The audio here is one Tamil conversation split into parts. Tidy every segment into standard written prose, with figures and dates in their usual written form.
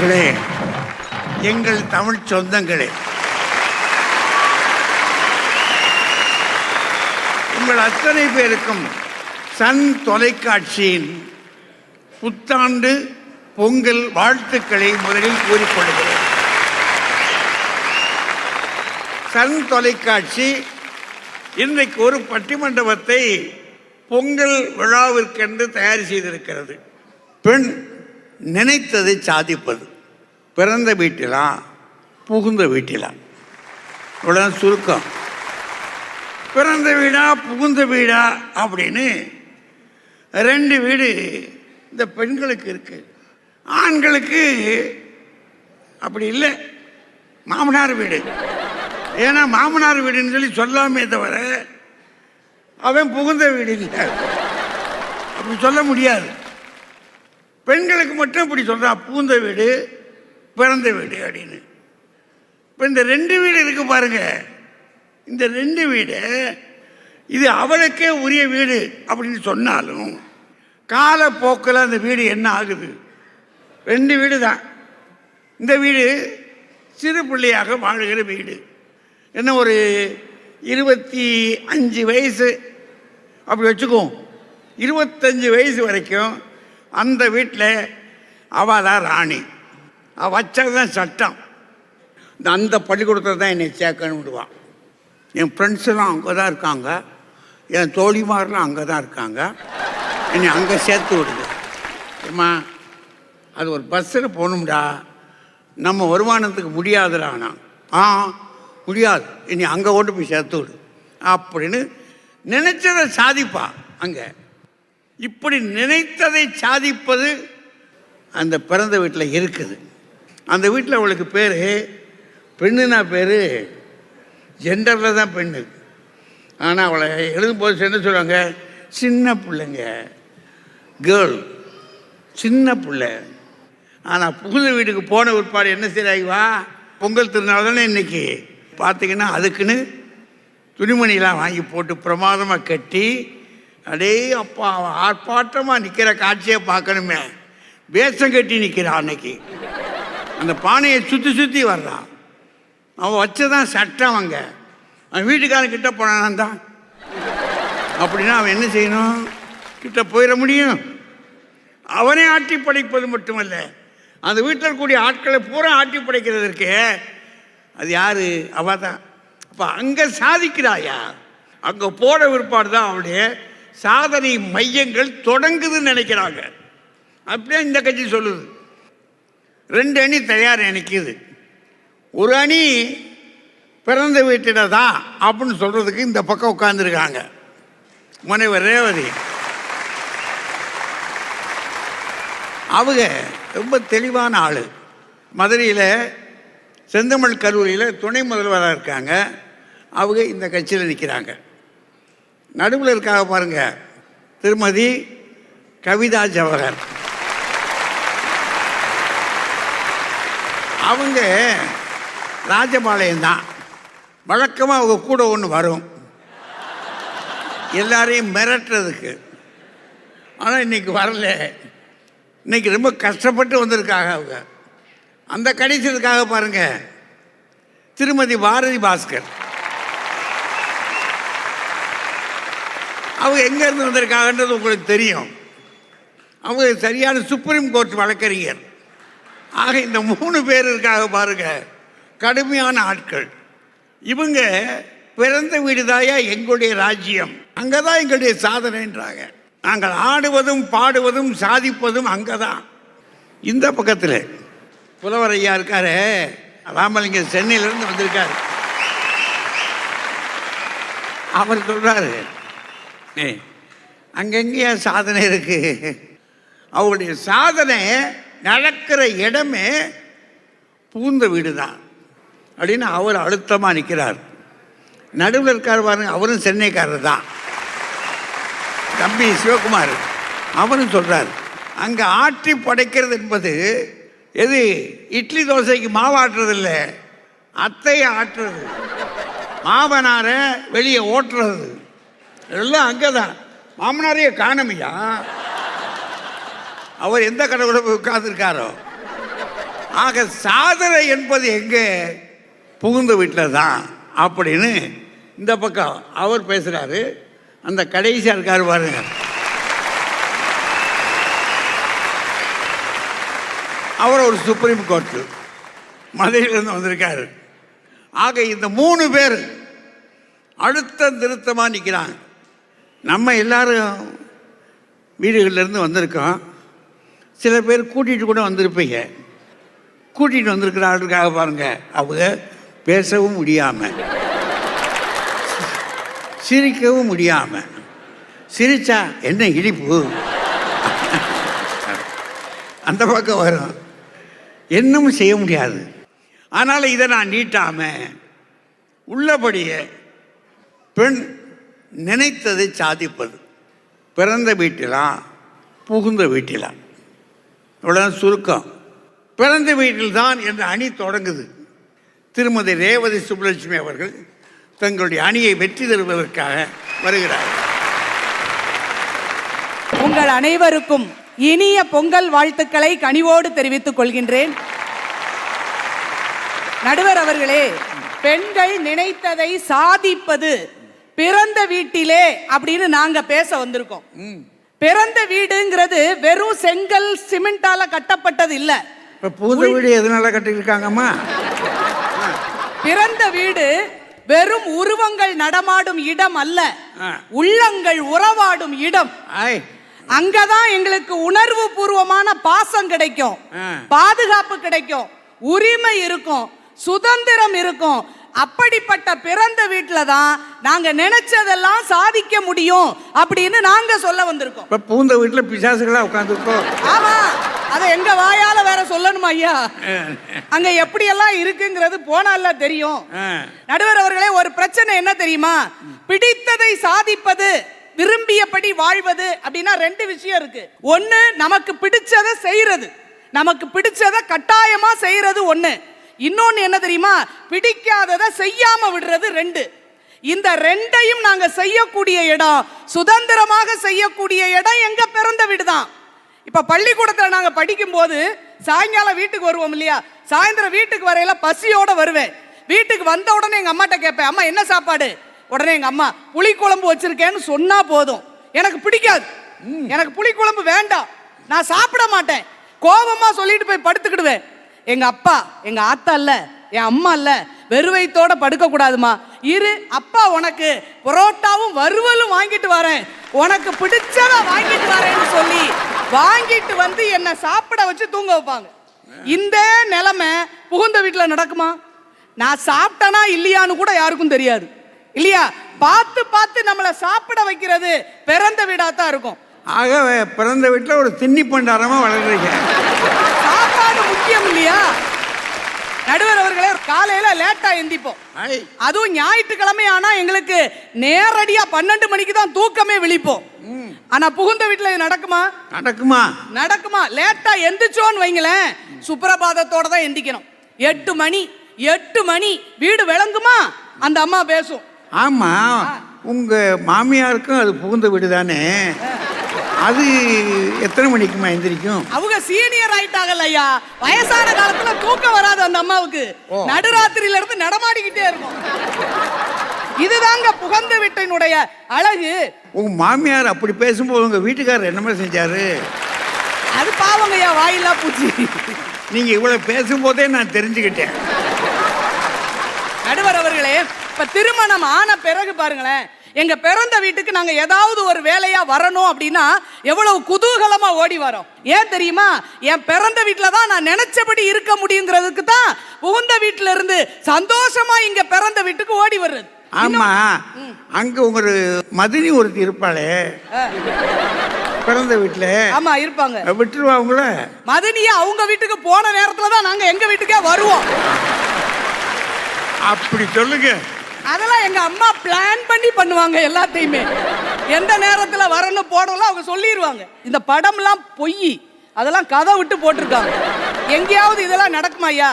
பெரியவர்களே, எங்கள் தமிழ் சொந்தங்களே, உங்கள் அத்தனை பேருக்கும் சன் தொலைக்காட்சியின் புத்தாண்டு பொங்கல் வாழ்த்துக்களை முதலில் கூறிக்கொள்கிறேன். சன் தொலைக்காட்சி இன்றைக்கு ஒரு பட்டிமண்டபத்தை பொங்கல் விழாவிற்கென்று தயார் செய்திருக்கிறது. பெண் நினைத்ததை சாதிப்பது, பிறந்த வீட்டிலா புகுந்த வீட்டிலா, இவ்வளோதான் சுருக்கம். பிறந்த வீடா புகுந்த வீடா அப்படின்னு ரெண்டு வீடு இந்த பெண்களுக்கு இருக்கு. ஆண்களுக்கு அப்படி இல்லை, மாமனார் வீடு. ஏன்னா மாமனார் வீடுன்னு சொல்லி சொல்லாமே தவிர அவன் புகுந்த வீடு இல்லை, அப்படி சொல்ல முடியாது. பெண்களுக்கு மட்டும் இப்படி சொல்கிறான், புகுந்த வீடு பிறந்த வீடு அப்படின்னு. இப்போ இந்த ரெண்டு வீடு இருக்கு பாருங்க, இந்த ரெண்டு வீடு இது அவளுக்கே உரிய வீடு அப்படின்னு சொன்னாலும் காலப்போக்கில் அந்த வீடு என்ன ஆகுது? ரெண்டு வீடு தான். இந்த வீடு சிறு பிள்ளையாக வாழுகிற வீடு. என்ன ஒரு 25 வயசு அப்படி வச்சுக்குவோம், 25 வயசு வரைக்கும் அந்த வீட்டில் அவள் தான் ராணி, அவள் வச்சது தான் சட்டம். அந்த பள்ளிக்கூடத்தில் தான் என்னை சேர்க்கணும் விடுவான். என் ஃப்ரெண்ட்ஸெல்லாம் அங்கே தான் இருக்காங்க, என் தோழிமாரெலாம் அங்கே தான் இருக்காங்க, என்னை அங்கே சேர்த்து விடுது. ஏம்மா அது ஒரு பஸ்ஸில் போகணும்டா, நம்ம வருமானத்துக்கு முடியாதுடானா. முடியாது, இனி அங்கே கொண்டு போய் சேர்த்து விடு அப்படின்னு நினைச்சதை சாதிப்பா. அங்கே இப்படி நினைத்ததை சாதிப்பது அந்த பிறந்த வீட்டில் இருக்குது. அந்த வீட்டில் அவளுக்கு பேர் பெண்ணுனா பேர் ஜெண்டரில் தான் பெண்ணு. ஆனால் அவளை எழுதும்போது என்ன சொல்லுவாங்க? சின்ன பிள்ளைங்க, கேர்ள், சின்ன பிள்ளை. ஆனால் புகுந்த வீட்டுக்கு போன உட்பாடு என்ன செய்கிறாய்வா? பொங்கல் திருநாள் தானே இன்னைக்கு. பார்த்தீங்கன்னா அதுக்குன்னு துணிமணிலாம் வாங்கி போட்டு பிரமாதமாக கட்டி, அடே அப்பா ஆர்ப்பாட்டமாக நிற்கிற காட்சியை பார்க்கணுமே. வேஷம் கட்டி நிற்கிறான் அன்னைக்கு. அந்த பானையை சுற்றி சுற்றி வர்றான். அவன் வச்சதான் சட்டம். அங்கே அவன் வீட்டுக்காரன் கிட்ட போனான் தான். அப்படின்னா அவன் என்ன செய்யணும்? கிட்ட போயிட முடியும்? அவனே ஆட்டி படைப்பது மட்டுமல்ல, அந்த வீட்டில் இருக்கக்கூடிய ஆட்களை பூரா ஆட்டி படைக்கிறதற்கு அது யாரு? அவ தான். அப்போ அங்கே சாதிக்கிறாயா? அங்கே போட விற்பாடு தான் அவனுடைய சாதனை மையங்கள் தொடங்குதுன்னு நினைக்கிறாங்க. அப்படியே இந்த கட்சி சொல்லுது. ரெண்டு அணி தயார் நினைக்குது. ஒரு அணி பிறந்த வீட்டில தான் அப்படின்னு சொல்றதுக்கு இந்த பக்கம் உட்கார்ந்துருக்காங்க முனைவர் ரேவதி. அவங்க ரொம்ப தெளிவான ஆள். மதுரையில் செந்தமிழ் கல்லூரியில் துணை முதல்வராக இருக்காங்க. அவங்க இந்த கட்சியில் நிற்கிறாங்க. நடுவில் இருக்காக பாருங்க, திருமதி கவிதா ஜவஹர். அவங்க ராஜபாளையம் தான். வழக்கமாக அவங்க கூட ஒன்று வரும், எல்லாரையும் மிரட்டுறதுக்கு. ஆனால் இன்னைக்கு வரல. இன்னைக்கு ரொம்ப கஷ்டப்பட்டு வந்திருக்காங்க அவங்க. அந்த கடைசியதுக்காக பாருங்க, திருமதி பாரதி பாஸ்கர். அவங்க எங்கேருந்து வந்திருக்காங்கன்றது உங்களுக்கு தெரியும். அவங்க சரியான சுப்ரீம் கோர்ட் வழக்கறிஞர். ஆக இந்த 3 பேர் இருக்காக பாருங்க, கடுமையான ஆட்கள். இவங்க பிறந்த வீடுதாயா எங்களுடைய ராஜ்யம், அங்கே தான் எங்களுடைய சாதனைன்றாங்க. நாங்கள் ஆடுவதும் பாடுவதும் சாதிப்பதும் அங்கே தான். இந்த பக்கத்தில் புலவர் ஐயா இருக்காரு, ராமலிங்க, சென்னையிலேருந்து வந்திருக்காரு. அவர் சொல்கிறாரு, அங்கங்கேயா சாதனை இருக்கு? அவருடைய சாதனை நடக்கிற இடமே புகுந்த வீடு தான் அப்படின்னு அவர் அழுத்தமாக நிற்கிறார். நடுவில் இருக்கார் பாருங்க, அவரும் சென்னைக்காரர் தான், தம்பி சிவகுமார். அவரும் சொல்கிறார், அங்கே ஆட்டி படைக்கிறது என்பது எது? இட்லி தோசைக்கு மாவு ஆட்டுறது இல்லை, அத்தையை ஆட்டுறது, மாமனாரை வெளியே ஓட்டுறது எல்லாம் அங்கே தான். மாமனாரையே காணமையா? அவர் எந்த கடவுளை போய் உட்கார்ந்துருக்காரோ ஆக சாதனை என்பது எங்கே? புகுந்த வீட்டில் தான் அப்படின்னு இந்த பக்கம் அவர் பேசுகிறாரு. அந்த கடைசியாக இருக்காரு பாருங்க, அவர் ஒரு சுப்ரீம் கோர்ட்டு மதுரையிலேருந்து வந்திருக்காரு. ஆக இந்த 3 பேர் அழுத்த திருத்தமாக நிற்கிறாங்க. நம்ம எல்லாரும் வீடுகளிலேருந்து வந்திருக்கோம். சில பேர் கூட்டிகிட்டு கூட வந்திருப்பீங்க. கூட்டிகிட்டு வந்திருக்கிற ஆளுக்காக பாருங்கள், அவங்க பேசவும் முடியாமல் சிரிக்கவும் முடியாமல், சிரிச்சா என்ன இழிப்பு அந்த பக்கம் வரும், என்னமும் செய்ய முடியாது. அதனால் இதை நான் நீட்டாமல் உள்ளபடியே பெண் நினைத்ததை சாதிப்பது. பிறந்த வீட்டிலா புகுந்த வீட்டிலா, இவ்வளோதான் சுருக்கம். பிறந்த வீட்டில் தான் என்ற அணி தொடங்குது. திருமதி ரேவதி சுப்புலட்சுமி அவர்கள் தங்களுடைய அணியை வெற்றி தருவதற்காக வருகிறார். உங்கள் அனைவருக்கும் இனிய பொங்கல் வாழ்த்துக்களை கனிவோடு தெரிவித்துக் கொள்கின்றேன். நடுவர் அவர்களே, பெண்கள் நினைத்ததை சாதிப்பது பிறந்த வீட்டிலே அப்படின்னு நாங்க பேச வந்திருக்கோம். பிறந்த வீடுங்கிறது வெறும் செங்கல் சிமெண்டால கட்டப்பட்டது இல்ல. புகுந்த வீடு எதனால கட்டிருக்காங்கம்மா? பிறந்த வீடு வெறும் உருவங்கள் நடமாடும் இடம் அல்ல, உள்ளங்கள் உறவாடும் இடம். அங்கதான் எங்களுக்கு உணர்வு பூர்வமான பாசம் கிடைக்கும், பாதுகாப்பு கிடைக்கும், உரிமை இருக்கும், சுதந்திரம் இருக்கும். அப்படிப்பட்ட பிறந்த வீட்டுல தான் நாங்க நினைச்சதெல்லாம் சாதிக்க முடியும் அப்படின்னு நாங்க சொல்ல வந்திருக்கோம். பூந்த வீட்டுல பிசாசுகளா உட்கார்ந்துருக்கோம். ஆமா, அதை எங்க வாயால வேற சொல்லணுமா ஐயா? அங்க எப்படி எல்லாம் இருக்குங்கிறது போனால தெரியும். நடுவர் அவர்களே, ஒரு பிரச்சனை என்ன தெரியுமா? பிடித்ததை சாதிப்பது, விரும்பியபடி வாழ்வது அப்படின்னா 2 விஷயம் இருக்கு. ஒண்ணு, நமக்கு பிடிச்சதை செய்யறது, நமக்கு பிடிச்சதை கட்டாயமா செய்யறது ஒண்ணு. இன்னொன்னு என்ன தெரியுமா? பிடிக்காததை செய்யாம விடுறது 2. இந்த 2ஐயும் நாங்க செய்யக்கூடிய இடம், சுதந்திரமாக செய்யக்கூடிய இடம் எங்க பிறந்த வீடு தான். இப்ப பள்ளிக்கூடத்துல நாங்க படிக்கும் போது சாயங்காலம் வீட்டுக்கு வருவோம் இல்லையா? சாயந்தரம் வீட்டுக்கு வரையில பசியோட வருவேன். வீட்டுக்கு வந்த உடனே எங்க அம்மாட்ட கேட்பேன், அம்மா என்ன சாப்பாடு? உடனே எங்க அம்மா புளிக்குழம்பு வச்சிருக்கேன்னு சொன்னா போதும். எனக்கு பிடிக்காது, எனக்கு புளிக்குழம்பு வேண்டாம், நான் சாப்பிட மாட்டேன், கோபமா சொல்லிட்டு போய் படுத்துக்கிடுவேன். எங்க அப்பா, எங்க ஆத்தா இல்ல, என் அம்மா இல்ல, வெறுவைத்தோட படுக்க கூடாதுமா, இரு அப்பா உனக்கு புரோட்டாவும் வறுவலும் வாங்கிட்டு வரேன், உனக்கு பிடிச்சத வாங்கிட்டு வரேன்னு சொல்லி வாங்கிட்டு வந்து என்ன சாப்பிட வச்சு தூங்க வைப்பாங்க. இந்த நிலைமை புகுந்த வீட்டுல நடக்குமா? நான் சாப்பிட்டனா இல்லையான்னு கூட யாருக்கும் தெரியாது இல்லையா? பார்த்து பார்த்து நம்மளை சாப்பிட வைக்கிறது பிறந்த வீடா தான் இருக்கும். ஆகவே பிறந்த வீட்டில் ஒரு திண்ணி பண்டாரமா வளர்றீங்க. சாப்பாடு முக்கியம் இல்லையா? நடுவர் அவர்களே, காலையில லேட்டா எந்திப்போம். அதுவும் ஞாயிற்றுக்கிழமை ஆனா எங்களுக்கு நேரடியா 12 மணிக்கு தான் தூக்கமே விழிப்போம். ஆனா புகுந்த வீட்டுல இது நடக்குமா? நடக்குமா? நடக்குமா? லேட்டா எந்திரிச்சோன்னு வைங்களேன், சுப்ரபாதத்தோட தான் எந்திக்கணும். 8 மணி வீடு விளங்குமா? அந்த அம்மா பேசும். ஆமா, உங்க மாமியாருக்கும் அது புகுந்த வீடு தானே, அது எத்தனை மணிக்குமா எந்திரிக்கும்? அவங்க சீனியர் ஆயிட்டாங்கல்ல ஐயா, வயசான காலத்துல தூக்கம் வராது அந்த அம்மாவுக்கு, நடுராத்திரியில இருந்து நடமாடிக்கிட்டே இருக்கும். இதுதாங்க புகுந்த வீட்டினுடைய அழகு. உங்க மாமியார் அப்படி பேசும்போது உங்க வீட்டுக்காரர் என்னமா செஞ்சாரு? அது பாவங்க ஐயா, வாயில்லா பூச்சி. நீங்க இவ்வளவு பேசும்போதே நான் தெரிஞ்சுக்கிட்டேன். நடுவர் அவர்களே, இப்ப திருமணம் ஆன பிறகு பாருங்களேன், எங்க பிறந்த வீட்டுக்கு நாங்க ஏதாவது ஒரு வேலையா வரணும் அப்படின்னா எவ்வளவு குதூகலமா ஓடி வரோம். ஏன் தெரியுமா? என் பிறந்த வீட்டுல தான் நான் நினைச்சபடி இருக்க முடியுங்கிறதுக்கு தான் புகுந்த வீட்டுல இருந்து சந்தோஷமா இங்க பிறந்த வீட்டுக்கு ஓடி வர்றது. ஆமா, அங்க ஒரு மதினி ஒருத்தி இருப்பாளே பிறந்த வீட்டுல. ஆமா, இருப்பாங்க. விட்டுருவா அவங்கள? மதினியா அவங்க வீட்டுக்கு போன நேரத்துல தான் நாங்க எங்க வீட்டுக்கே வருவோம். அப்படி சொல்லுங்க. அதெல்லாம் எங்க அம்மா பிளான் பண்ணி பண்ணுவாங்க எல்லாத்தையுமே. எந்த நேரத்துல வரணும் போடணும் அவங்க சொல்லிடுவாங்க. இந்த படம்லாம் பொய், அதெல்லாம் கதை விட்டு போட்டிருக்காங்க. எங்கேயாவது இதெல்லாம் நடக்குமா ஐயா?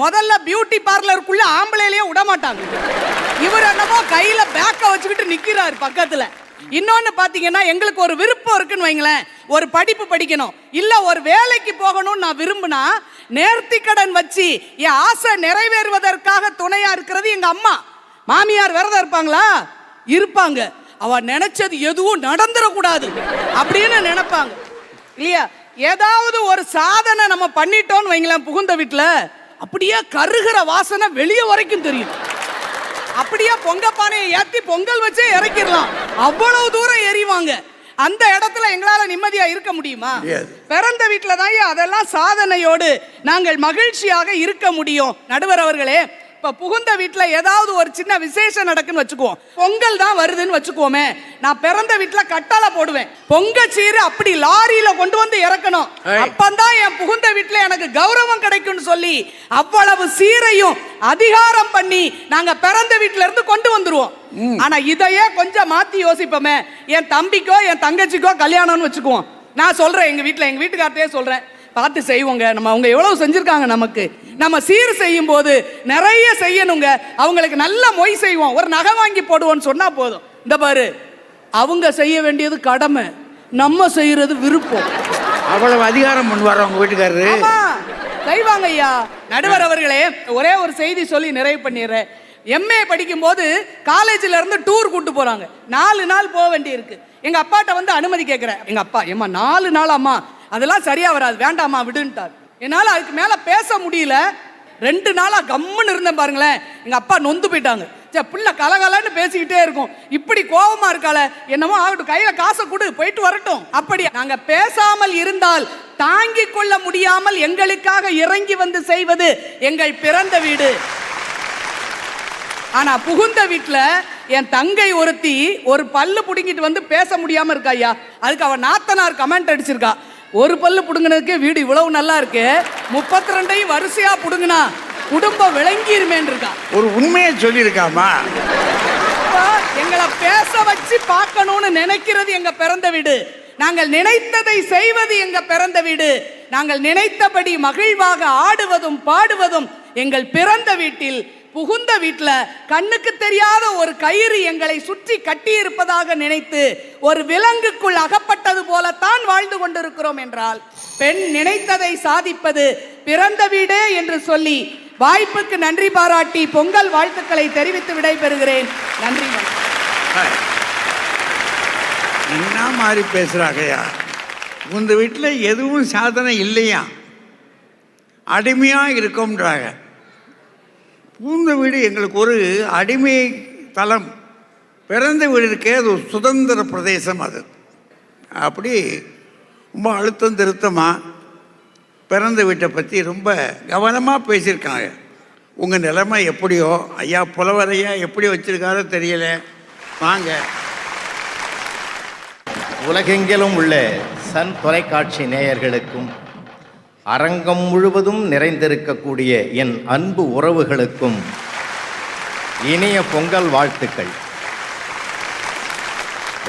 முதல்ல பியூட்டி பார்லருக்குள்ள ஆம்பளையிலேயே விட மாட்டாங்க. இவர் என்னமோ கையில பேக்க வச்சுக்கிட்டு நிக்கிறாரு பக்கத்துல. இன்னொன்னு பாத்தீங்கன்னா, எங்களுக்கு ஒரு விருப்பம் இருக்குன்னு வைங்களேன், ஒரு படிப்பு படிக்கணும் இல்ல ஒரு வேலைக்கு போகணும்னு நான் விரும்பினா நேர்த்திக்கடன் வச்சு என் ஆசை நிறைவேறுவதற்காக துணையா இருக்கிறது எங்க அம்மா. மாமியார் விரதம் இருப்பாங்களா? இருப்பாங்க. அவ நினைச்சது எதுவும் நடந்துடக்கூடாது அப்படின்னு நினைப்பாங்க இல்லையா? ஏதாவது ஒரு சாதனை நம்ம பண்ணிட்டோம்னு வைங்களேன் புகுந்த வீட்டுல, அப்படியே கருகிற வாசனை வெளியே வரைக்கும் தெரியும். அப்படியே பொங்க பானையை ஏத்தி பொங்கல் வச்சே இறக்கிடலாம், அவ்வளவு தூரம் எறிவாங்க. அந்த இடத்துல எங்களால நிம்மதியா இருக்க முடியுமா? பிறந்த வீட்டுல தான் அதெல்லாம் சாதனையோடு நாங்கள் மகிழ்ச்சியாக இருக்க முடியும். நடுவர் அவர்களே, இப்ப புகுந்த வீட்டுல ஏதாவது ஒரு சின்ன விசேஷம் நடக்குன்னு வச்சுக்குவோம், பொங்கல் தான் வருதுன்னு வச்சுக்குவோமே, நான் பிறந்த வீட்டுல கட்டால போடுவேன், பொங்கச்சீரு அப்படி லாரியில கொண்டு வந்து இறக்கணும், அப்பந்தான் என் புகுந்த வீட்டுல எனக்கு கௌரவம் கிடைக்கும்னு சொல்லி அவ்வளவு சீரையும் அதிகாரம் பண்ணி நாங்க பிறந்த வீட்டுல இருந்து கொண்டு வந்துருவோம். ஆனா இதையே கொஞ்சம் மாத்தி யோசிப்போமே, என் தம்பிக்கோ என் தங்கச்சிக்கோ கல்யாணம்னு வச்சுக்குவோம், நான் சொல்றேன் எங்க வீட்டுக்கார்ட்டே சொல்றேன், பார்த்து செய்வோங்க, நம்ம அவங்க எவ்வளவு செஞ்சிருக்காங்க நமக்கு, நம்ம சீர் செய்யும் போது நிறைய செய்யணுங்க, அவங்களுக்கு நல்ல மொய் செய்வோம், ஒரு நகை வாங்கி போடுவோம்னு சொன்னா போதும். இந்த பாரு, அவங்க செய்ய வேண்டியது கடமை, நம்ம செய்யறது விருப்பம். அவ்வளவு அதிகாரம் பண்ணுவார் அவங்க வீட்டுக்காரரு. செய்வாங்க ஐயா. நடுவர் அவர்களே, ஒரே ஒரு செய்தி சொல்லி நிறைவு பண்ணிடுறேன். எம்ஏ படிக்கும் போது காலேஜ்ல இருந்து டூர் கூட்டு போறாங்க, 4 நாள் போக வேண்டி இருக்கு. எங்க அப்பாட்ட வந்து அனுமதி கேட்கிறேன். எங்க அப்பா, ஏமா 4 நாள் அம்மா அதெல்லாம் சரியா வராது, வேண்டாமா விடுன்ட்டார். என்னால அதுக்கு மேல பேச முடியல. 2 நாளா கம்முன்னு இருந்தேன் பாருங்களேன். எங்க அப்பா நொந்து போயிட்டாங்க. பிள்ளை கலகலன்னு பேசிக்கிட்டே இருக்கும், இப்படி கோபமா இருக்கால, என்னமோ ஆகட்டும், கையில காசை கொடு, போயிட்டு வரட்டும். அப்படி நாங்க பேசாமல் இருந்தால் தாங்கிக் கொள்ள முடியாமல் எங்களுக்காக இறங்கி வந்து செய்வது எங்கள் பிறந்த வீடு. ஆனா புகுந்த வீட்டுல என் தங்கை ஒருத்தி ஒரு பல்லு புடுங்கிட்டு வந்து பேச முடியாம இருக்கா ஐயா. அதுக்கு அவன் நாத்தனார் கமெண்ட் அடிச்சிருக்கா, ஒரு பல்லு புடுங்கினதுக்கு வீடு இவ்வளவு நல்லா இருக்கு, 32ஐயும் வரிசையா புடுங்கினா குடும்பம் விளங்கிருமேன்னு இருக்கா. ஒரு உண்மையை சொல்லியிருக்காமா? எங்களை பேச வச்சு பார்க்கணும்னு நினைக்கிறது எங்க பிறந்த வீடு. நாங்கள் நினைத்ததை செய்வது எங்க பிறந்த வீடு. நாங்கள் நினைத்தபடி மகிழ்வாக ஆடுவதும் பாடுவதும் எங்கள் பிறந்த வீட்டில். புகுந்த வீட்டுல கண்ணுக்கு தெரியாத ஒரு கயிறு எங்களை சுற்றி கட்டி இருப்பதாக நினைத்து ஒரு விலங்குக்குள் அகப்பட்டது போலத்தான் வாழ்ந்து கொண்டிருக்கிறோம் என்றால், பெண் நினைத்ததை சாதிப்பது பிறந்த வீடே என்று சொல்லி வாய்ப்புக்கு நன்றி பாராட்டி பொங்கல் வாழ்த்துக்களை தெரிவித்து விடைபெறுகிறேன். நன்றி. என்ன மாதிரி பேசுறாங்கயா? உங்க வீட்டில் எதுவும் சாதனை இல்லையா, அடிமையா இருக்கும்ன்றாங்க. பூந்த வீடு எங்களுக்கு ஒரு அடிமை தலம், பிறந்த வீடு இருக்கே அது ஒரு சுதந்திர பிரதேசம். அது அப்படி ரொம்ப அழுத்தம் திருத்தமாக பிறந்த வீட்டை பற்றி ரொம்ப கவனமாக பேசியிருக்காங்க. உங்கள் நிலைமை எப்படியோ ஐயா புலவரையா எப்படி வச்சுருக்காரோ தெரியல. வாங்க. உலகெங்கிலும் உள்ள சன் தொலைக்காட்சி நேயர்களுக்கும் அரங்கம் முழுவதும் நிறைந்திருக்கக்கூடிய என் அன்பு உறவுகளுக்கும் இனிய பொங்கல் வாழ்த்துக்கள்.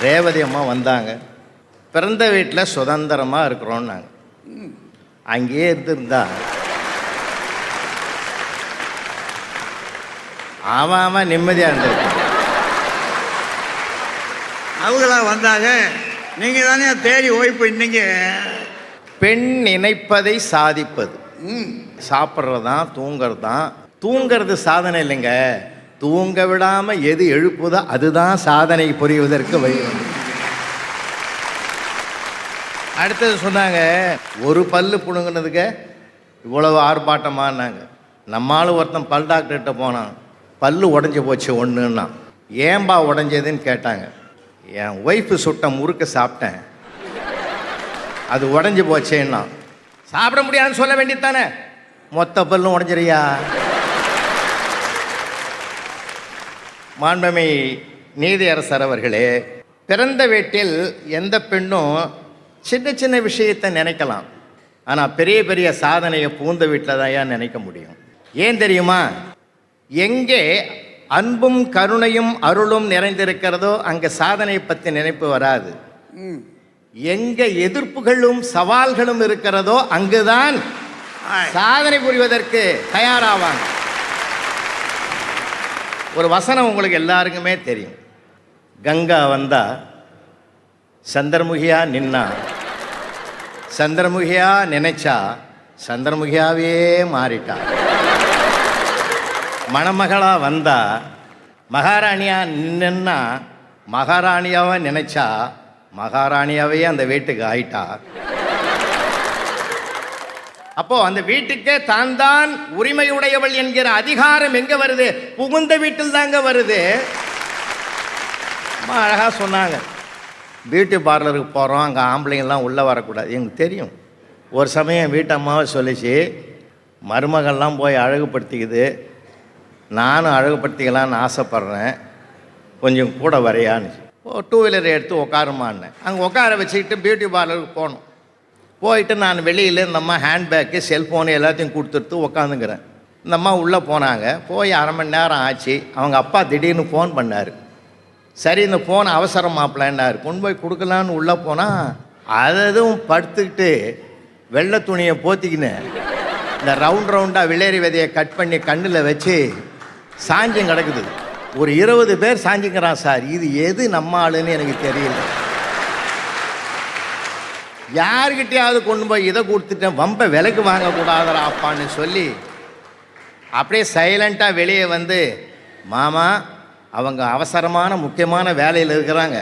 ரேவதி அம்மா வந்தாங்க, பிறந்த வீட்டில் சுதந்திரமாக இருக்கிறோன்னாங்க. அங்கேயே இருந்திருந்தா அவன் நிம்மதியாக இருந்திருக்கான். அவங்களா வந்தாங்க, நீங்கள் தானே தேடி ஓய்வு இன்னைங்க. பெண் நினைப்பதை சாதிப்பது, சாப்பிட்றது தான், தூங்கிறது தான். தூங்கிறது சாதனை இல்லைங்க, தூங்க விடாமல் எது எழுப்புதோ அதுதான் சாதனை புரிவதற்கு வழி. அடுத்தது சொன்னாங்க, ஒரு பல்லு புடுங்கினதுக்கு இவ்வளவு ஆர்ப்பாட்டமானாங்க. நம்மளால ஒருத்தன் பல் டாக்டர்கிட்ட போனான், பல்லு உடஞ்சி போச்சு ஒன்றுன்னா. ஏன்பா உடஞ்சதுன்னு கேட்டாங்க. என் ஒய்ஃபு சுட்ட முறுக்க சாப்பிட்டேன், அது உடஞ்சி போச்சேன்னா. சாப்பிட முடியாதுன்னு சொல்ல வேண்டியது தானே, மொத்த பல்லும் உடஞ்சிரியா. மாண்புமை நீதியரசர் அவர்களே, பிறந்த வீட்டில் எந்த பெண்ணும் சின்ன சின்ன விஷயத்தை நினைக்கலாம், ஆனால் பெரிய பெரிய சாதனையை பூந்த வீட்டில் தான் நினைக்க முடியும். ஏன் தெரியுமா? எங்கே அன்பும் கருணையும் அருளும் நிறைந்திருக்கிறதோ அங்கே சாதனை பற்றி நினைப்பு வராது. எங்கே எதிர்ப்புகளும் சவால்களும் இருக்கிறதோ அங்குதான் சாதனை புரிவதற்கு தயாராவாங்க. ஒரு வசனம் உங்களுக்கு எல்லாருக்குமே தெரியும். கங்கா வந்தா சந்திரமுகியா நின்னா, சந்திரமுகியா நினைச்சா சந்திரமுகியாவே மாறிட்டா. மணமகளா வந்தா மகாராணியா நின்னா மகாராணியாவை நினைச்சா மகாராணியாவே அந்த வீட்டுக்கு ஆயிட்டா. அப்போ அந்த வீட்டுக்கே தான் தான் உரிமையுடையவள் என்கிற அதிகாரம் எங்க வருது? புகுந்த வீட்டில் தாங்க வருது. அம்மா அழகா சொன்னாங்க, பியூட்டி பார்லருக்கு போகிறோம், அங்கே ஆம்பளைங்கள்லாம் உள்ளே வரக்கூடாது. எனக்கு தெரியும். ஒரு சமயம் வீட்டு அம்மாவை சொல்லிச்சு, மருமகள்லாம் போய் அழகுபடுத்திக்குது, நானும் அழகுபடுத்திக்கலான்னு ஆசைப்பட்றேன், கொஞ்சம் கூட வரையான்னு. டூ வீலர் எடுத்து உட்காருமான்னு அங்கே உட்கார வச்சுக்கிட்டு பியூட்டி பார்லருக்கு போனோம். போயிட்டு நான் வெளியில் இந்த அம்மா ஹேண்ட்பேக்கு செல்ஃபோனு எல்லாத்தையும் கொடுத்துட்டு உட்காந்துங்கிறேன். இந்த அம்மா உள்ளே போனாங்க. போய் அரை மணி நேரம் ஆச்சு. அவங்க அப்பா திடீர்னு ஃபோன் பண்ணார். சரி, இந்த ஃபோன் அவசரம் மாப்பிள்ளான்னாரு. கொண்டு போய் கொடுக்கலான்னு உள்ளே போனால் அதுவும் படுத்துக்கிட்டு வெள்ளை துணியை போத்திக்கின்னு இந்த ரவுண்டாக விளையாடி விதையை கட் பண்ணி கண்ணில் வச்சு சாஞ்சும் கிடக்குது. ஒரு 20 பேர் சாஞ்சுக்கிறான் சார். இது எது நம்ம ஆளுன்னு எனக்கு தெரியல. யாருக்கிட்டையாவது கொண்டு போய் இதை கொடுத்துட்டேன், வம்ப விலைக்கு வாங்கக்கூடாதரா அப்பான்னு சொல்லி அப்படியே சைலண்ட்டாக வெளியே வந்து, மாமா அவங்க அவசரமான முக்கியமான வேலையில் இருக்கிறாங்க,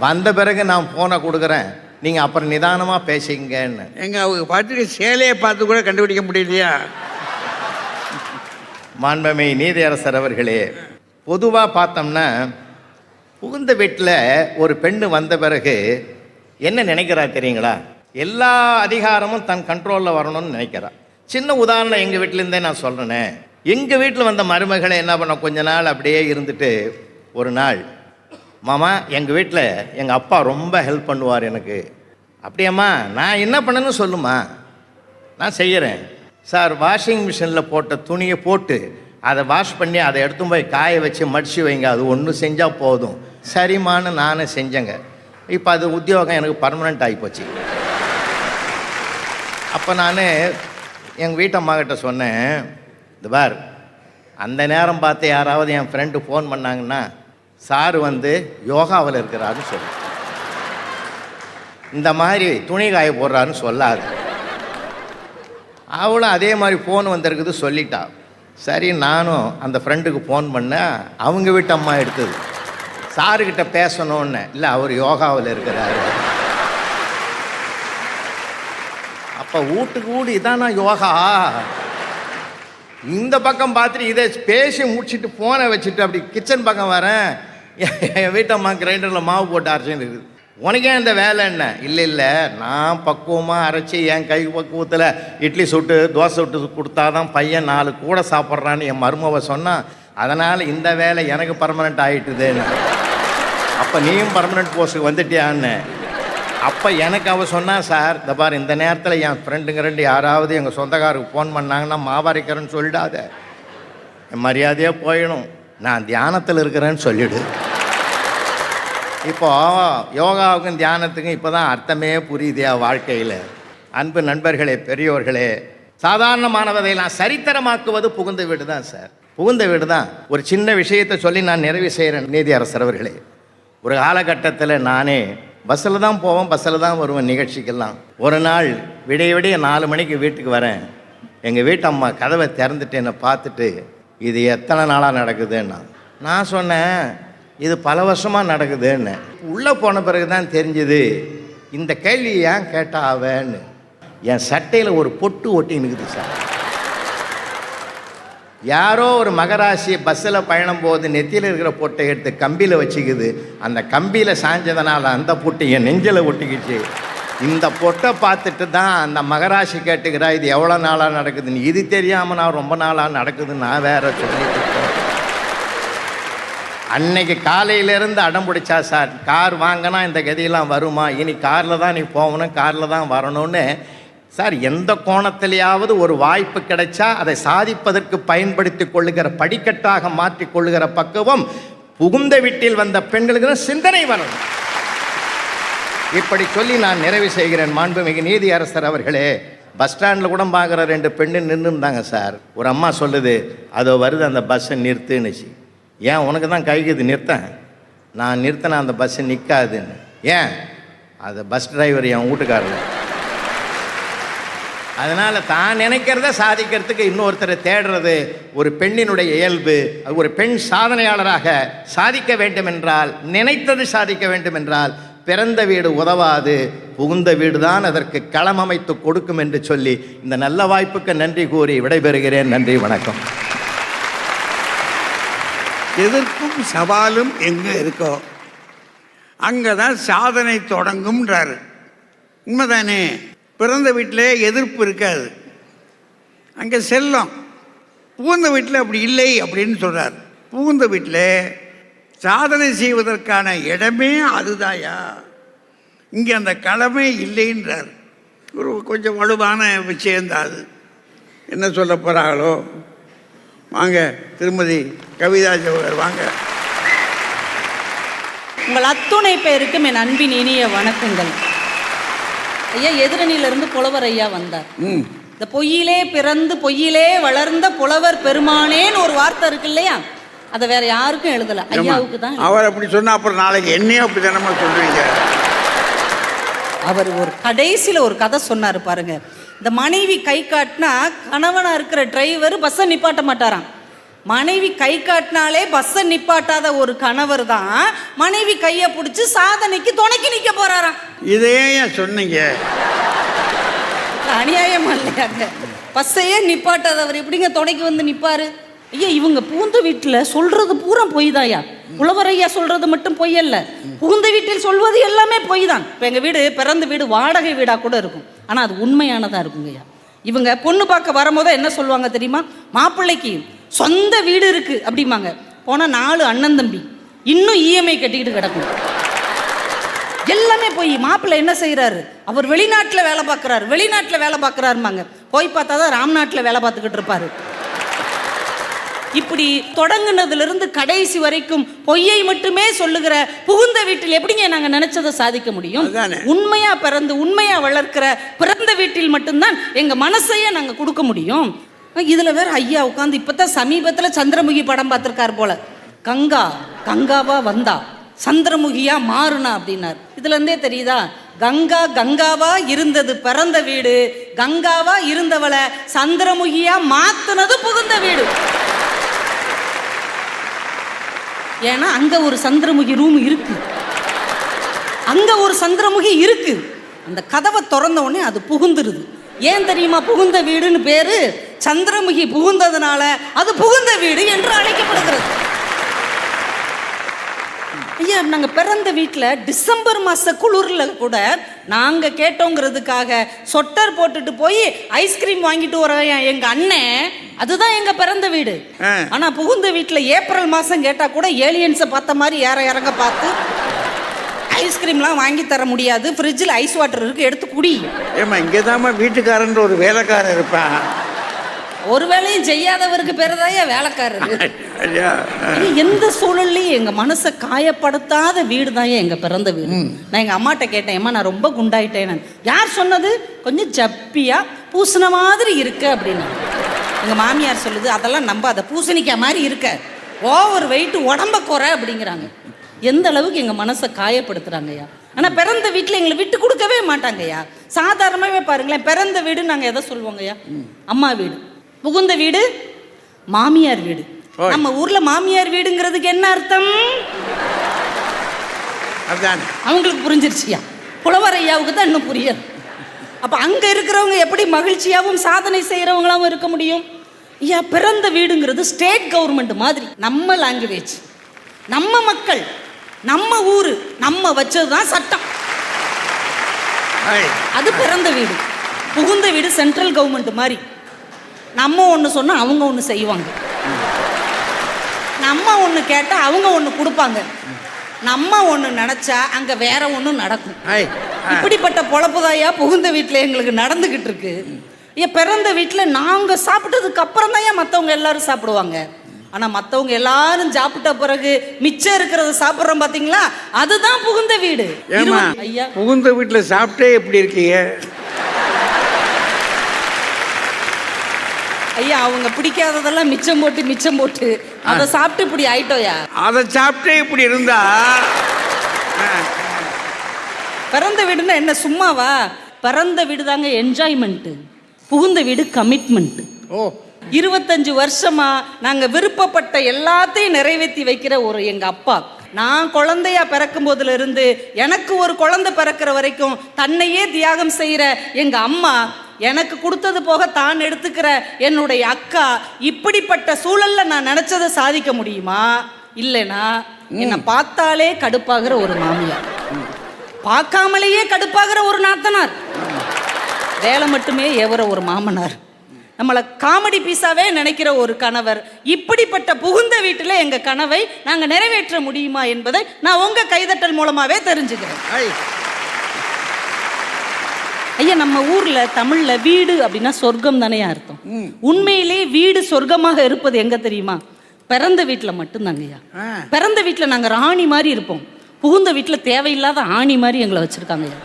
வந்த பிறகு நான் ஃபோனை கொடுக்குறேன், நீங்கள் அப்புறம் நிதானமாக பேசிங்கன்னு. அவங்க பார்த்துட்டு சேலையை பார்த்து கூட கண்டுபிடிக்க முடியலையா? மாண்புமை நீதியரசர் அவர்களே, பொதுவாக பார்த்தோம்னா புகுந்த வீட்டில் ஒரு பெண்ணு வந்த பிறகு என்ன நினைக்கிறா தெரியுங்களா? எல்லா அதிகாரமும் தன் கண்ட்ரோலில் வரணும்னு நினைக்கிறா. சின்ன உதாரணம் எங்கள் வீட்டிலேருந்தே நான் சொல்கிறேனே. எங்கள் வீட்டில் வந்த மருமகளை என்ன பண்ண, கொஞ்ச நாள் அப்படியே இருந்துட்டு ஒரு நாள், மாமா எங்கள் வீட்டில் எங்கள் அப்பா ரொம்ப ஹெல்ப் பண்ணுவார் எனக்கு. அப்படியாம்மா, நான் என்ன பண்ணணும்னு சொல்லுமா, நான் செய்கிறேன். சார், வாஷிங் மிஷினில் போட்ட துணியை போட்டு அதை வாஷ் பண்ணி அதை எடுத்து போய் காய வச்சு மடித்து வைங்க, அது ஒன்று செஞ்சால் போதும். சரிம்மான்னு நானும் செஞ்சேங்க. இப்போ அது உத்தியோகம் எனக்கு பர்மனெண்ட் ஆகிப்போச்சு. அப்போ நான் எங்கள் வீட்டம்மாக்கிட்ட சொன்னேன், இந்த பார், அந்த நேரம் பார்த்து யாராவது என் ஃப்ரெண்டு ஃபோன் பண்ணாங்கன்னா சார் வந்து யோகாவில் இருக்கிறாருன்னு சொல்லு, இந்த மாதிரி துணி காய போடுறாருன்னு சொல்லாது. அவளும் அதே மாதிரி ஃபோன் வந்திருக்குது சொல்லிட்டா. சரி, நானும் அந்த ஃப்ரெண்டுக்கு ஃபோன் பண்ணேன். அவங்க வீட்டு அம்மா எடுத்தது. சாருக்கிட்ட பேசணுன்னு, இல்லை அவர் யோகாவில் இருக்கிறாரு. அப்போ வீட்டுக்கு வீடு இதானா யோகா? இந்த பக்கம் பார்த்துட்டு இதை பேசி முடிச்சுட்டு ஃபோனை வச்சுட்டு அப்படி கிச்சன் பக்கம் வரேன். என் வீட்டம்மா கிரைண்டரில் மாவு போட்டு அரைச்சின்னு இருக்குது. உனக்கே இந்த வேலை என்ன? இல்லை இல்லை, நான் பக்குவமாக அரைச்சி என் கை பக்குவத்தில் இட்லி சுட்டு தோசை சுட்டு கொடுத்தா தான் பையன் 4 கூட சாப்பிட்றான்னு என் மருமவை சொன்னால், அதனால் இந்த வேலை எனக்கு பர்மனெண்ட் ஆகிட்டுதுன்னு. அப்போ நீயும் பர்மனெண்ட் போஸ்ட்டுக்கு வந்துட்டியான்னு. அப்போ எனக்கு அவள் சொன்னா, சார் இந்த பாரு, இந்த நேரத்தில் என் ஃப்ரெண்டுங்க 2 யாராவது எங்கள் சொந்தக்காருக்கு ஃபோன் பண்ணாங்கன்னா மாவாரிக்கிறேன்னு சொல்லிடாத, என் மரியாதையாக போயிடும், நான் தியானத்தில் இருக்கிறேன்னு சொல்லிவிடு. இப்போது யோகாவுக்கும் தியானத்துக்கும் இப்போ தான் அர்த்தமே புரியுதியா வாழ்க்கையில். அன்பு நண்பர்களே, பெரியோர்களே, சாதாரணமானவதையெல்லாம் சரித்திரமாக்குவது புகுந்த வீடு தான் சார். புகுந்த வீடு தான். ஒரு சின்ன விஷயத்தை சொல்லி நான் நிறைவு செய்கிறேன் நீதியரசர் அவர்களே. ஒரு காலகட்டத்தில் நானே பஸ்ஸில் தான் போவேன், பஸ்ஸில் தான் வருவேன் நிகழ்ச்சிக்கெல்லாம். ஒரு நாள் விடிய விடிய 4 மணிக்கு வீட்டுக்கு வரேன். எங்கள் வீட்டு அம்மா கதவை திறந்துட்டு என்னை பார்த்துட்டு, இது எத்தனை நாளாக நடக்குதுன்னா. நான் சொன்னேன், இது பல வருஷமாக நடக்குதுன்னு. உள்ளே போன பிறகு தான் தெரிஞ்சுது, இந்த கேள்வி ஏன் கேட்டா அவன்னு. என் சட்டையில் ஒரு பொட்டு ஒட்டி நிற்குது சார். யாரோ ஒரு மகராசி பஸ்ஸில் பயணம் போது நெத்தியில் இருக்கிற பொட்டை எடுத்து கம்பியில் வச்சுக்குது. அந்த கம்பியில் சாஞ்சதுனால அந்த பொட்டு என் நெஞ்சில் ஒட்டிக்கிச்சு. இந்த பொட்டை பார்த்துட்டு தான் அந்த மகராசி கேட்டுக்கிறா, இது எவ்வளோ நாளாக நடக்குதுன்னு. இது தெரியாமல் நான் ரொம்ப நாளாக நடக்குதுன்னு நான் வேற சொல்லிட்டு இருக்கேன். அன்னைக்கு காலையிலேருந்து அடம் பிடிச்சா, சார் கார் வாங்கினா இந்த கதியெல்லாம் வருமா, இனி காரில் தான் நீ போகணும், காரில் தான் வரணும்னு. சார், எந்த கோணத்திலேயாவது ஒரு வாய்ப்பு கிடைச்சா அதை சாதிப்பதற்கு பயன்படுத்தி கொள்ளுகிற, படிக்கட்டாக மாற்றி கொள்ளுகிற பக்குவம் புகுந்த வீட்டில் வந்த பெண்களுக்கு சிந்தனை வரணும். இப்படி சொல்லி நான் நிறைவு செய்கிறேன். மாண்புமிகு நீதியரசர் அவர்களே, பஸ் ஸ்டாண்டில் கூட பார்க்குற 2 பெண்ணு நின்று இருந்தாங்க சார். ஒரு அம்மா சொல்லுது, அதோ வருது அந்த பஸ்ஸை நிறுத்துன்னுச்சு. ஏன், உனக்கு தான் கைக்குது நிறுத்தேன். நான் நிறுத்தின அந்த பஸ்ஸு நிற்காதுன்னு. ஏன், அது பஸ் டிரைவர் என் வீட்டுக்காரர். அதனால் தான் நினைக்கிறத சாதிக்கிறதுக்கு இன்னொருத்தரை தேடுறது ஒரு பெண்ணினுடைய இயல்பு. ஒரு பெண் சாதனையாளராக சாதிக்க வேண்டும் என்றால், நினைத்தது சாதிக்க வேண்டும் என்றால் பிறந்த வீடு உதவாது, புகுந்த வீடு தான் அதற்கு களம் அமைத்து கொடுக்கும் என்று சொல்லி இந்த நல்ல வாய்ப்புக்கு நன்றி கூறி விடைபெறுகிறேன். நன்றி, வணக்கம். எதிர்ப்பும் சவாலும் எங்கே இருக்கோ அங்கே தான் சாதனை தொடங்கும்ன்றாரு. உண்மைதானே? பிறந்த வீட்டில் எதிர்ப்பு இருக்காது, அங்கே செல்லம். புகுந்த வீட்டில் அப்படி இல்லை அப்படின்னு சொல்கிறார். புகுந்த வீட்டில் சாதனை செய்வதற்கான இடமே அதுதாயா, இங்கே அந்த களமே இல்லைன்றார். ஒரு கொஞ்சம் வலுவான விஷயந்தான் அது. என்ன சொல்ல போகிறாங்களோ? வாங்க திருமதி கவிதா ஜவஹர் வாங்க. உங்கள் அத்துணை பேருக்கும் என் அன்பின் இனிய வணக்கங்கள். ஐயா, எதிரணியிலிருந்து புலவர் ஐயா வந்தார். இந்த பொய்யிலே பிறந்து பொய்யிலே வளர்ந்த புலவர் பெருமானேன்னு ஒரு வார்த்தை இருக்கு இல்லையா, அதை வேற யாருக்கும் எழுதல, ஐயாவுக்கு தான். அவர் அப்படி சொன்னா அப்புறம் நாளைக்கு என்னையும் அப்படி தானே சொல்றீங்க. அவர் ஒரு கடைசியில் ஒரு கதை சொன்னார் பாருங்க. இந்த மனைவி கை காட்டினா கணவனா இருக்கிற டிரைவர் பஸ்ஸை நிப்பாட்ட மாட்டாராம். மனைவி கை காட்டினாலே பஸ்ஸை நிப்பாட்டாத ஒரு கணவர் தான் மனைவி கையை பிடிச்சி சாதனைக்கு துணைக்கு நிற்க போறாராம். இதே ஏன் சொன்னீங்க? அநியாயம் இல்லையாங்க? பஸ்ஸையே நிப்பாட்டாதவர் எப்படிங்க துணைக்கு வந்து நிற்பாரு? ஐயா, இவங்க புகுந்த வீட்டில் சொல்றது பூரா பொய் தாயா. புலவர் ஐயா சொல்றது மட்டும் பொய் அல்ல, புகுந்த வீட்டில் சொல்வது எல்லாமே பொய் தான். இப்போ எங்கள் வீடு பிறந்த வீடு வாடகை வீடாக கூட இருக்கும், ஆனால் அது உண்மையானதாக இருக்குங்கய்யா. இவங்க பொண்ணு பார்க்க வரும்போது என்ன சொல்லுவாங்க தெரியுமா? மாப்பிள்ளைக்கு சொந்த வீடு இருக்கு அப்படிம்பாங்க. போனால் 4 அண்ணன் தம்பி இன்னும் இஎம்ஐ கட்டிக்கிட்டு கிடக்கும். எல்லாமே போய் மாப்பிள்ளை என்ன செய்கிறாரு? அவர் வெளிநாட்டில் வேலை பார்க்குறாரு, வெளிநாட்டில் வேலை பார்க்குறாருமாங்க. போய் பார்த்தா தான் ராம்நாட்டில் வேலை பார்த்துக்கிட்டு இருப்பாரு. இப்படி தொடங்குனதுலேருந்து கடைசி வரைக்கும் பொய்யை மட்டுமே சொல்லுகிற புகுந்த வீட்டில் எப்படிங்க நாங்கள் நினைச்சதை சாதிக்க முடியும்? உண்மையா பிறந்து உண்மையா வளர்க்கிற பிறந்த வீட்டில் மட்டும்தான் எங்க மனசையே நாங்கள் கொடுக்க முடியும். இதுல வேற ஐயா உட்காந்து இப்பதான் சமீபத்தில் சந்திரமுகி படம் பார்த்திருக்காரு போல. கங்கா கங்காவா வந்தா சந்திரமுகியா மாறுனா அப்படின்னார். இதுல இருந்தே தெரியுதா, கங்கா கங்காவா இருந்தது பிறந்த வீடு, கங்காவா இருந்தவளை சந்திரமுகியா மாத்துனது புகுந்த வீடு. ஏன்னா அங்க ஒரு சந்திரமுகி ரூம் இருக்கு, அங்க ஒரு சந்திரமுகி இருக்கு. அந்த கதவை திறந்த உடனே அது புகுந்துருது. ஏன் தெரியுமா புகுந்த வீடுன்னு பேரு? சந்திரமுகி புகுந்ததுனால அது புகுந்த வீடு என்று அழைக்கப்படுகிறது. ஐயா, நாங்கள் பிறந்த வீட்டில் டிசம்பர் மாத குளிரில் கூட நாங்கள் கேட்டோங்கிறதுக்காக சொட்டர் போட்டுட்டு போய் ஐஸ்கிரீம் வாங்கிட்டு வரோம் எங்கள் அண்ணன். அதுதான் எங்கள் பிறந்த வீடு. ஆனால் புகுந்த வீட்டில் ஏப்ரல் மாதம் கேட்டால் கூட ஏலியன்ஸை பார்த்த மாதிரி இறங்க பார்த்து ஐஸ்கிரீம்லாம் வாங்கி தர முடியாது. ஃப்ரிட்ஜில் ஐஸ் வாட்டர் இருக்கு, எடுத்து குடி. ஏமா இங்கே தாம்மா வீட்டுக்காரன்ற ஒரு வேலைக்காரர் இருப்பான். ஒரு வேலையும் செய்யாதவருக்கு பேருதாயா வேலைக்காரரு. எந்த சூழல்லையும் எங்க மனசை காயப்படுத்தாத வீடு தான் எங்க பிறந்த வீடு. நான் எங்க அம்மாட்ட கேட்டேன், அம்மா நான் ரொம்ப குண்டாயிட்டேன். யார் சொன்னது? கொஞ்சம் ஜப்பியா பூசண மாதிரி இருக்கு அப்படின்னு. எங்க மாமியார் சொல்லுது, அதெல்லாம் நம்பாத, பூசணிக்காய் மாதிரி இருக்க, ஓவர் வெயிட், உடம்ப குறை அப்படிங்கிறாங்க. எந்த அளவுக்கு எங்க மனசை காயப்படுத்துறாங்கய்யா. ஆனா பிறந்த வீட்டுல எங்களை விட்டு கொடுக்கவே மாட்டாங்கய்யா. சாதாரணமாவே பாருங்களேன், பிறந்த வீடு நாங்க எதை சொல்லுவோங்கய்யா? அம்மா வீடு. புகுந்த வீடு மாமியார் வீடு. நம்ம ஊர்ல மாமியார் வீடுங்கிறதுக்கு என்ன அர்த்தம்? அவங்களுக்கு புரிஞ்சிருச்சியா, புலவர் ஐயாவுக்கு தான் இன்னும் புரியல. அப்ப அங்க இருக்கிறவங்க எப்படி மகிழ்ச்சியாவும் சாதனை செய்யறவங்களாவும் இருக்க முடியும்? ஐயா, பிறந்த வீடுங்கிறது ஸ்டேட் கவர்மெண்ட் மாதிரி. நம்ம லாங்குவேஜ், நம்ம மக்கள், நம்ம ஊரு, நம்ம வச்சதுதான் சட்டம். அது பிறந்த வீடு. புகுந்த வீடு சென்ட்ரல் கவர்மெண்ட் மாதிரி. நம்ம ஒன்று சொன்னால் அவங்க ஒன்று செய்வாங்க, நம்ம ஒன்று கேட்டால் அவங்க ஒன்று கொடுப்பாங்க, நம்ம ஒன்று நினச்சா அங்கே வேற ஒன்று நடக்கும். இப்படிப்பட்ட பொழப்புதாயா புகுந்த வீட்டில் எங்களுக்கு நடந்துக்கிட்டு இருக்கு. ஏன் பிறந்த வீட்டில் நாங்கள் சாப்பிட்டதுக்கு அப்புறம் தான் ஏன் மற்றவங்க எல்லாரும் சாப்பிடுவாங்க. ஆனால் மற்றவங்க எல்லாரும் சாப்பிட்ட பிறகு மிச்சம் இருக்கிறத சாப்பிட்றோம் பார்த்தீங்களா, அதுதான் புகுந்த வீடு. ஐயா, புகுந்த வீட்டில் சாப்பிட்டே எப்படி இருக்கீங்க? ஐயா, அவங்க பிடிக்காததெல்லாம் மிச்சம் போட்டு அதை சாப்பிட்டு இப்படி ஆயிட்டோயா. அதை சாப்பிட்டே இப்படி இருந்தா பிறந்த வீடுன்னா என்ன சும்மாவா? பிறந்த வீடு தாங்க என்ஜாய்மெண்ட்டு, புகுந்த வீடு கமிட்மெண்ட்டு. ஓ, 25 வருஷமா நாங்க விருப்பப்பட்ட எல்லாத்தையும் நிறைவேற்றி வைக்கிற ஒரு எங்க அப்பா. நான் குழந்தையா பிறக்கும் போதுல இருந்து எனக்கு ஒரு குழந்தை பிறக்கிற வரைக்கும் தன்னையே தியாகம் செய்யற எங்க அம்மா, எனக்கு கொடுத்தது போக தான் எடுத்துக்கிற என்னுடைய அக்கா, இப்படிப்பட்ட சூழல்ல நான் நினைச்சதை சாதிக்க முடியுமா? இல்லைனா என்னை பார்த்தாலே கடுப்பாகிற ஒரு மாமியார், பார்க்காமலேயே கடுப்பாகிற ஒரு நாத்தனார், வேலை மட்டுமே ஏவற ஒரு மாமனார், நம்மளை காமெடி பீஸாவே நினைக்கிற ஒரு கணவர், இப்படிப்பட்ட புகுந்த வீட்டில் எங்க கனவை நாங்க நிறைவேற்ற முடியுமா என்பதை நான் உங்க கைதட்டல் மூலமாவே தெரிஞ்சுக்கிறேன். ஐயா, நம்ம ஊர்ல தமிழ்ல வீடு அப்படின்னா சொர்க்கம் தானே அர்த்தம். உண்மையிலே வீடு சொர்க்கமாக இருப்பது எங்க தெரியுமா? பிறந்த வீட்டுல மட்டும்தாங்க ஐயா. பிறந்த வீட்டுல நாங்க ராணி மாதிரி இருப்போம், புகுந்த வீட்டுல தேவையில்லாத ஆணி மாதிரி எங்களை வச்சிருக்காங்க ஐயா.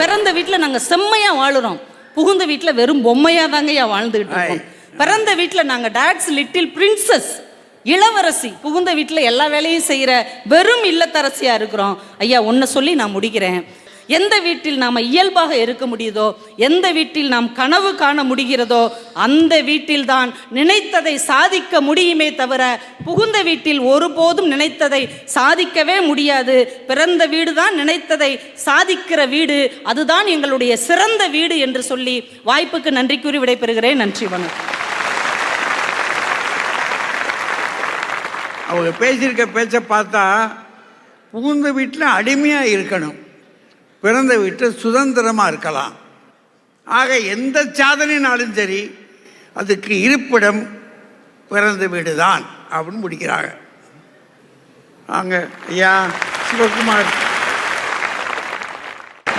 பிறந்த வீட்டுல நாங்க செம்மையா வாழுறோம், புகுந்த வீட்டுல வெறும் பொம்மையா தாங்க ஐயா வாழ்ந்துகிட்டு இருக்கோம். பிறந்த வீட்டுல நாங்க டாட்ஸ் லிட்டில் பிரின்சஸ், இளவரசி, புகுந்த வீட்டுல எல்லா வேலையும் செய்யற வெறும் இல்லத்தரசியா இருக்கிறோம். ஐயா, ஒன்ன சொல்லி நான் முடிக்கிறேன். எந்த வீட்டில் நாம இயல்பாக இருக்க முடியுதோ, எந்த வீட்டில் நாம் கனவு காண முடிகிறதோ, அந்த வீட்டில் தான் நினைத்ததை சாதிக்க முடியுமே தவிர புகுந்த வீட்டில் ஒருபோதும் நினைத்ததை சாதிக்கவே முடியாது. பிறந்த வீடு தான் நினைத்ததை சாதிக்கிற வீடு, அதுதான் எங்களுடைய சிறந்த வீடு என்று சொல்லி வாய்ப்புக்கு நன்றி கூறி விடைபெறுகிறேன். நன்றி, வணக்கம். அவங்க பேசியிருக்க பேச்சை பார்த்தா புகுந்த வீட்டில் அடிமையாக இருக்கணும், பிறந்த வீட்டில் சுதந்திரமாக இருக்கலாம். ஆக எந்த சாதனைனாலும் சரி அதுக்கு இருப்பிடம் பிறந்த வீடு தான் அப்படின்னு முடிக்கிறாங்க. வாங்க ஐயா சிவகுமார்.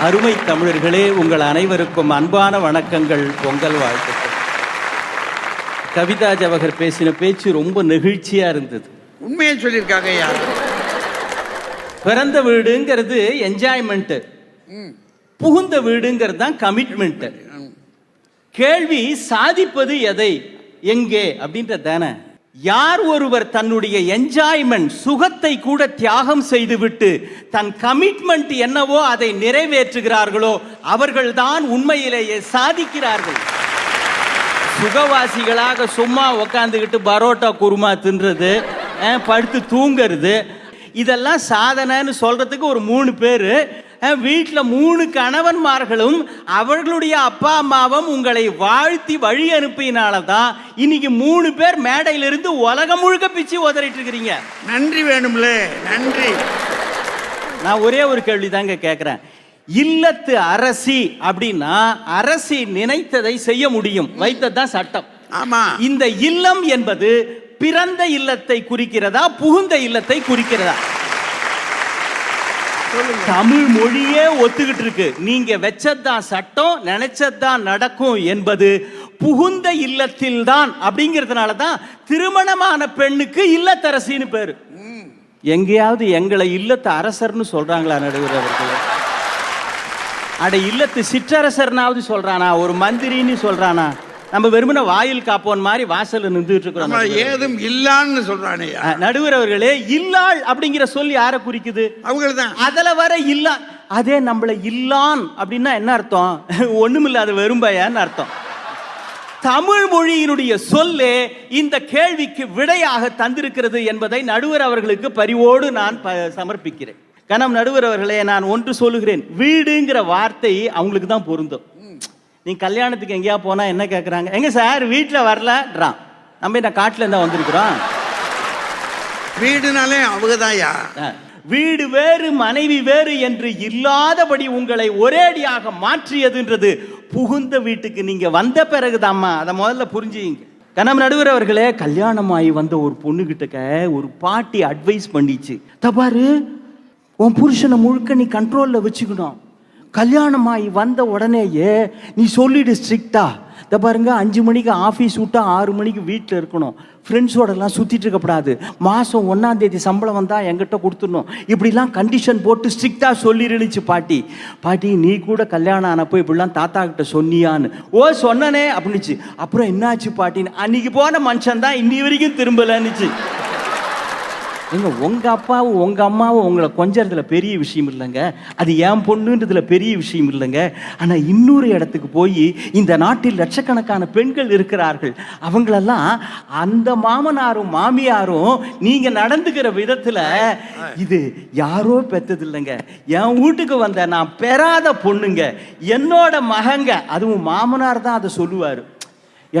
அருமை தமிழர்களே, உங்கள் அனைவருக்கும் அன்பான வணக்கங்கள், பொங்கல் வாழ்த்துக்கள். கவிதா ஜவஹர் பேசின பேச்சு ரொம்ப நெகிழ்ச்சியா இருந்தது. உண்மையை சொல்லியிருக்காங்க ஐயா. பிறந்த வீடுங்கிறது என்ஜாய்மெண்ட், புகுந்த வீடுங்கிறது தான் கமிட்மெண்ட். கேள்வி சாதிப்பது எதை, எங்கே அப்படின்ற தானே. யார் ஒருவர் தன்னுடைய என்ஜாய்மெண்ட் சுகத்தை கூட தியாகம் செய்துவிட்டு தன் கமிட்மெண்ட் என்னவோ அதை நிறைவேற்றுகிறார்களோ அவர்கள்தான் உண்மையிலேயே சாதிக்கிறார்கள். சுகவாசிகளாக சும்மா உக்காந்துக்கிட்டு பரோட்டா குருமா தின்றது, படுத்து தூங்கிறது, இதெல்லாம் சாதனைன்னு சொல்றதுக்கு ஒரு 3 பேர், வீட்டில் 3 கணவன்மார்களும் அவர்களுடைய அப்பா அம்மாவும் உங்களை வாழ்த்தி வழி அனுப்பினால தான் இன்னைக்கு 3 பேர் மேடையிலிருந்து உலகம் முழுக்க பிச்சு உதறிட்டு இருக்கிறீங்க. நன்றி வேணும்ல, நன்றி. நான் ஒரே ஒரு கேள்வி தாங்க கேட்கிறேன். இல்லத்து அரசி அப்படின்னா அரசி நினைத்ததை செய்ய முடியும், வைத்ததுதான் சட்டம். ஆமா. இந்த இல்லம் என்பது பிறந்த இல்லத்தை குறிக்கிறதா, புகுந்த இல்லத்தை குறிக்கிறதா? தமிழ் மொழியே ஒத்துக்கிட்டு இருக்கு, நீங்க வச்சதுதான் சட்டம், நினைச்சதுதான் நடக்கும் என்பது புகுந்த இல்லத்தில் தான். அப்படிங்கிறதுனால தான் திருமணமான பெண்ணுக்கு இல்லத்தரசின்னு பேரு. எங்கேயாவது எங்களை இல்லத்து அரசர்னு சொல்றாங்களா நடுவர் அவர்கள்? அட, இல்லத்து சிற்றரசர்னாவது சொல்றானா, ஒரு மந்திரின்னு சொல்றானா? நம்ம வெறுமன வாயில் காப்போன் மாதிரி வாசல்ல நின்றுட்டு இருக்கிறோம். ஏதும் இல்லான்னு சொல்றானே நடுவர் அவர்களே. இல்லாள் அப்படிங்கிற சொல் யாரை குறிக்குது? அவங்கள்தான். அதுல வர இல்லா, அதே நம்மள இல்லான் அப்படின்னா என்ன அர்த்தம்? ஒண்ணுமில்லாத வெறும்பையான்னு அர்த்தம். தமிழ் மொழியினுடைய சொல்லே இந்த கேள்விக்கு விடையாக தந்திருக்கிறது என்பதை நடுவர் அவர்களுக்கு பரிவோடு நான் சமர்ப்பிக்கிறேன். கனம் நடுவர் அவர்களே, நான் ஒன்று சொல்லுகிறேன், வீடுங்கிற வார்த்தை அவங்களுக்கு தான் பொருந்தும். நீ கல்யாணத்துக்கு எங்கேயா போனா என்ன கேட்குறாங்க, எங்க சார் வீட்டில் வரலன்றான், நம்ம என்ன காட்டில் இருந்தா வந்திருக்கிறோம். வீடுனாலே அவங்கதான்யா. வீடு வேறு மனைவி வேறு என்று இல்லாதபடி உங்களை ஒரேடியாக மாற்றியதுன்றது புகுந்த வீட்டுக்கு நீங்க வந்த பிறகுதாம்மா. அதை முதல்ல புரிஞ்சுங்க. கனம் நடுவர் அவர்களே, கல்யாணமாகி வந்த ஒரு பொண்ணுகிட்ட ஒரு பாட்டி அட்வைஸ் பண்ணிச்சு, தபாரு உன் புருஷனை முழுக்க நீ கண்ட்ரோல்ல வச்சுக்கணும், கல்யாணமாகி வந்த உடனேயே நீ சொல்லிடு ஸ்ட்ரிக்டா, இதை பாருங்க 5 மணிக்கு ஆஃபீஸ் விட்டா 6 மணிக்கு வீட்டில் இருக்கணும், ஃப்ரெண்ட்ஸோடலாம் சுற்றிட்டு இருக்கக்கூடாது, மாதம் 1ஆம் தேதி சம்பளம் வந்தால் என்கிட்ட கொடுத்துடணும், இப்படிலாம் கண்டிஷன் போட்டு ஸ்ட்ரிக்டாக சொல்லிருந்துச்சு பாட்டி. பாட்டி நீ கூட கல்யாணம் ஆனப்போ இப்படிலாம் தாத்தா கிட்ட சொன்னியான்னு. ஓ சொன்னனே அப்படின்னுச்சு. அப்புறம் என்னாச்சு பாட்டின்னு, அன்னைக்கு போன மனுஷன் தான் இன்னி வரைக்கும் திரும்பலன்னுச்சு. எங்க உங்க அப்பாவும் உங்க அம்மாவும் உங்களை கொஞ்சறதுல பெரிய விஷயம் இல்லைங்க, அது என் பொண்ணுன்றதுல பெரிய விஷயம் இல்லைங்க. ஆனா இன்னொரு இடத்துக்கு போய் இந்த நாட்டில் லட்சக்கணக்கான பெண்கள் இருக்கிறார்கள், அவங்களெல்லாம் அந்த மாமனாரும் மாமியாரும் நீங்க நடந்துக்கிற விதத்துல இது யாரோ பெத்தது இல்லைங்க, என் வீட்டுக்கு வந்த நான் பெறாத பொண்ணுங்க, என்னோட மகங்க. அதுவும் மாமனார் தான் அதை சொல்லுவாரு.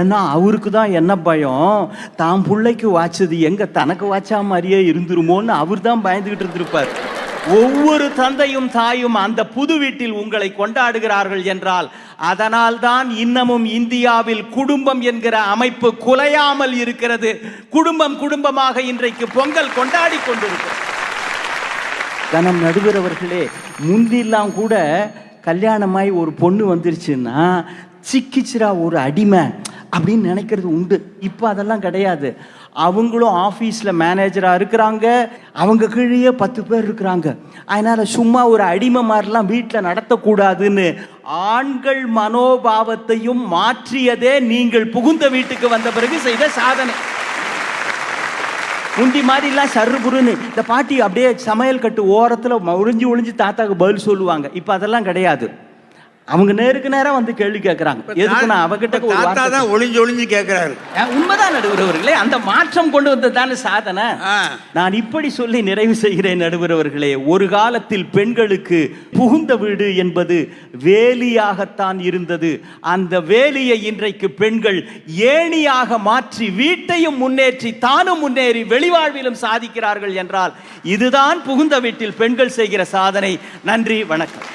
ஏன்னா அவருக்கு தான் என்ன பயம், தான் பிள்ளைக்கு வாச்சது எங்க தனக்கு வாச்சா மாதிரியே இருந்துருமோன்னு அவர் தான் பயந்துகிட்டு இருந்திருப்பார். ஒவ்வொரு தந்தையும் தாயும் அந்த புது வீட்டில் உங்களை கொண்டாடுகிறார்கள் என்றால் அதனால் தான் இன்னமும் இந்தியாவில் குடும்பம் என்கிற அமைப்பு குலையாமல் இருக்கிறது. குடும்பம் குடும்பமாக இன்றைக்கு பொங்கல் கொண்டாடி கொண்டிருக்கிறது. கனம் நடுவர் அவர்களே, முந்திலாம் கூட கல்யாணமாய் ஒரு பொண்ணு வந்துருச்சுன்னா சிக்கிச்சிரா ஒரு அடிமை அப்படின்னு நினைக்கிறது உண்டு. இப்போ அதெல்லாம் கிடையாது. அவங்களும் ஆஃபீஸில் மேனேஜராக இருக்கிறாங்க, அவங்க கீழேயே 10 பேர் இருக்கிறாங்க. அதனால் சும்மா ஒரு அடிமை மாதிரிலாம் வீட்டில் நடத்தக்கூடாதுன்னு ஆண்கள் மனோபாவத்தையும் மாற்றியதே நீங்கள் புகுந்த வீட்டுக்கு வந்த பிறகு செய்த சாதனை. முந்தி மாதிரிலாம் சர்ருபுருன்னு இந்த பாட்டி அப்படியே சமையல் கட்டு ஓரத்தில் ஒளிஞ்சு தாத்தாக்கு பதில் சொல்லுவாங்க. இப்போ அதெல்லாம் கிடையாது. அவங்க நேருக்கு நேரம் வந்து கேள்வி கேட்கறாங்க. எதுக்கு நான் அவகிட்ட தாத்தா தான் ஒளிஞ்சு கேட்கிறாரு. உண்மைதான் நடுவரவர்களே, அந்த மாற்றம் கொண்டு வந்ததான சாதனை. நான் இப்படி சொல்லி நிறைவு செய்கிறேன் நடுவரவர்களே. ஒரு காலத்தில் பெண்களுக்கு புகுந்த வீடு என்பது வேலியாகத்தான் இருந்தது. அந்த வேலியை இன்றைக்கு பெண்கள் ஏணியாக மாற்றி வீட்டையும் முன்னேற்றி தானும் முன்னேறி வெளிவாழ்விலும் சாதிக்கிறார்கள் என்றால் இதுதான் புகுந்த வீட்டில் பெண்கள் செய்கிற சாதனை. நன்றி, வணக்கம்.